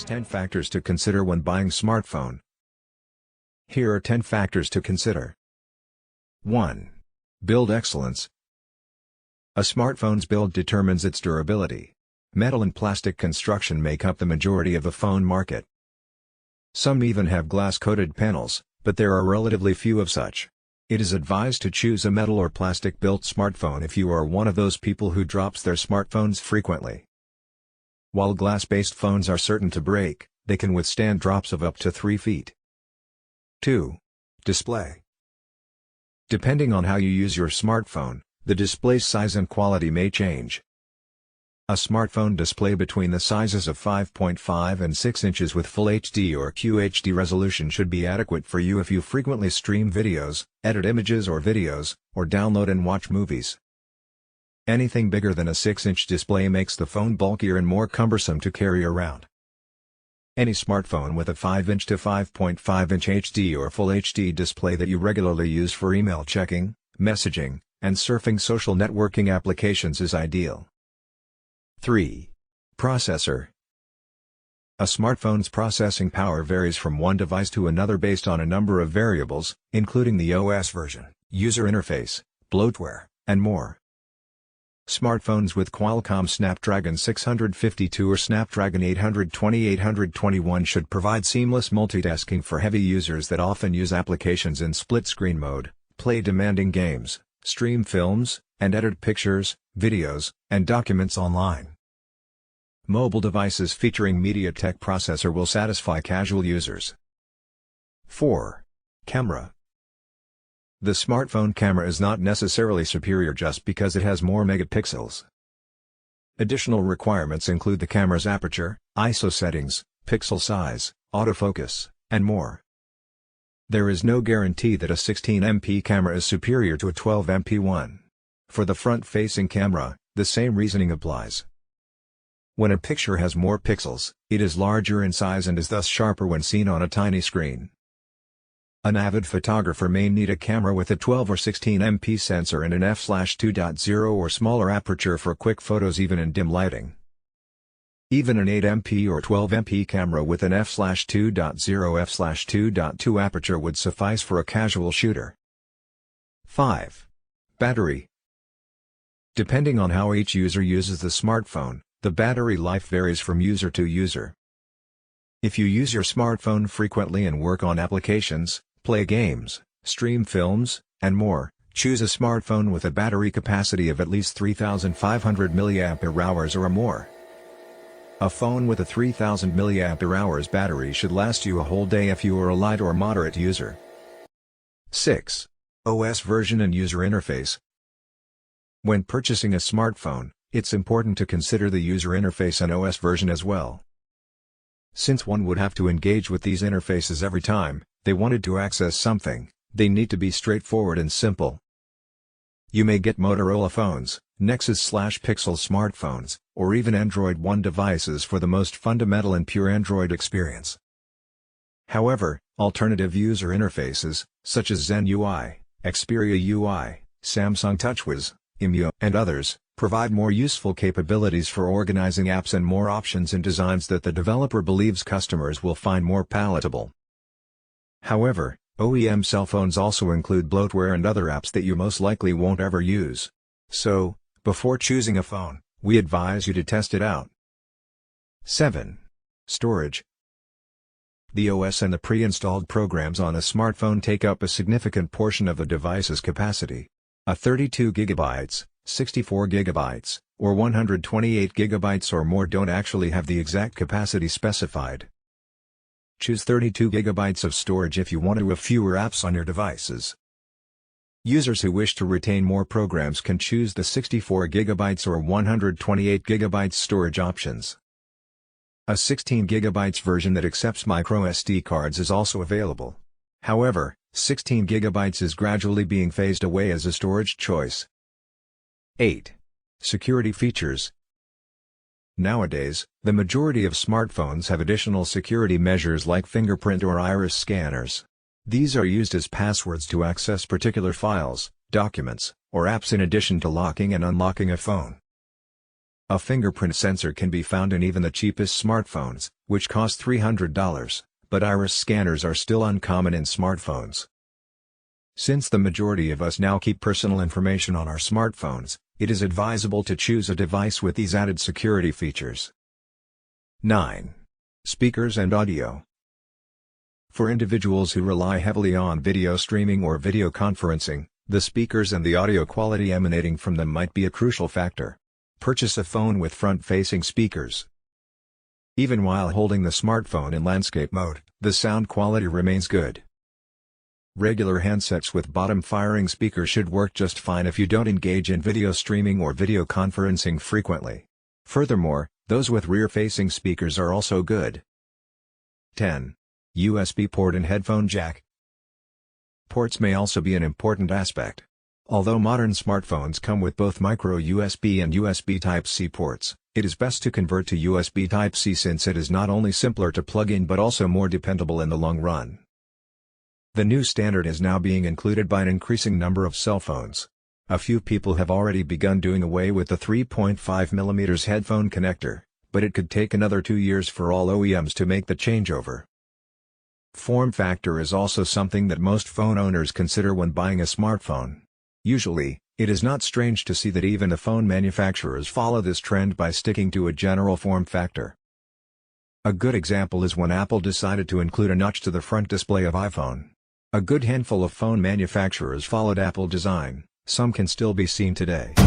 10 factors to consider when buying smartphone. Here are 10 factors to consider. 1. Build excellence. A smartphone's build determines its durability. Metal and plastic construction make up the majority of the phone market. Some even have glass-coated panels, but there are relatively few of such. It is advised to choose a metal or plastic-built smartphone if you are one of those people who drops their smartphones frequently. While glass-based phones are certain to break, they can withstand drops of up to 3 feet. 2. Display. Depending on how you use your smartphone, the display size and quality may change. A smartphone display between the sizes of 5.5 and 6 inches with Full HD or QHD resolution should be adequate for you if you frequently stream videos, edit images or videos, or download and watch movies. Anything bigger than a 6-inch display makes the phone bulkier and more cumbersome to carry around. Any smartphone with a 5-inch to 5.5-inch HD or Full HD display that you regularly use for email checking, messaging, and surfing social networking applications is ideal. 3. Processor. A smartphone's processing power varies from one device to another based on a number of variables, including the OS version, user interface, bloatware, and more. Smartphones with Qualcomm Snapdragon 652 or Snapdragon 820/821 should provide seamless multitasking for heavy users that often use applications in split-screen mode, play demanding games, stream films, and edit pictures, videos, and documents online. Mobile devices featuring MediaTek processor will satisfy casual users. 4. Camera. The smartphone camera is not necessarily superior just because it has more megapixels. Additional requirements include the camera's aperture, ISO settings, pixel size, autofocus, and more. There is no guarantee that a 16MP camera is superior to a 12MP one. For the front-facing camera, the same reasoning applies. When a picture has more pixels, it is larger in size and is thus sharper when seen on a tiny screen. An avid photographer may need a camera with a 12 or 16MP sensor and an f/2.0 or smaller aperture for quick photos even in dim lighting. Even an 8MP or 12MP camera with an f/2.0 f/2.2 aperture would suffice for a casual shooter. 5. Battery. Depending on how each user uses the smartphone, the battery life varies from user to user. If you use your smartphone frequently and work on applications, play games, stream films, and more, choose a smartphone with a battery capacity of at least 3,500 mAh or more. A phone with a 3,000 mAh battery should last you a whole day if you are a light or moderate user. 6. OS version and user interface. When purchasing a smartphone, it's important to consider the user interface and OS version as well. Since one would have to engage with these interfaces every time they wanted to access something, they need to be straightforward and simple. You may get Motorola phones, Nexus/Pixel smartphones, or even Android One devices for the most fundamental and pure Android experience. However, alternative user interfaces, such as Zen UI, Xperia UI, Samsung TouchWiz, IMU, and others, provide more useful capabilities for organizing apps and more options in designs that the developer believes customers will find more palatable. However, OEM cell phones also include bloatware and other apps that you most likely won't ever use. So, before choosing a phone, we advise you to test it out. 7. Storage. The OS and the pre-installed programs on a smartphone take up a significant portion of the device's capacity. A 32 GB, 64 GB, or 128 GB or more don't actually have the exact capacity specified. Choose 32 GB of storage if you want to have fewer apps on your devices. Users who wish to retain more programs can choose the 64 GB or 128 GB storage options. A 16 GB version that accepts microSD cards is also available. However, 16 GB is gradually being phased away as a storage choice. 8. Security features. Nowadays, the majority of smartphones have additional security measures like fingerprint or iris scanners. These are used as passwords to access particular files, documents, or apps in addition to locking and unlocking a phone. A fingerprint sensor can be found in even the cheapest smartphones, which cost $300, but iris scanners are still uncommon in smartphones. Since the majority of us now keep personal information on our smartphones, it is advisable to choose a device with these added security features. 9. Speakers and audio. For individuals who rely heavily on video streaming or video conferencing, the speakers and the audio quality emanating from them might be a crucial factor. Purchase a phone with front-facing speakers. Even while holding the smartphone in landscape mode, the sound quality remains good. Regular handsets with bottom-firing speakers should work just fine if you don't engage in video streaming or video conferencing frequently. Furthermore, those with rear-facing speakers are also good. 10. USB port and headphone jack. Ports may also be an important aspect. Although modern smartphones come with both micro USB and USB Type-C ports, it is best to convert to USB Type-C since it is not only simpler to plug in but also more dependable in the long run. The new standard is now being included by an increasing number of cell phones. A few people have already begun doing away with the 3.5mm headphone connector, but it could take another 2 years for all OEMs to make the changeover. Form factor is also something that most phone owners consider when buying a smartphone. Usually, it is not strange to see that even the phone manufacturers follow this trend by sticking to a general form factor. A good example is when Apple decided to include a notch to the front display of iPhone. A good handful of phone manufacturers followed Apple design, some can still be seen today.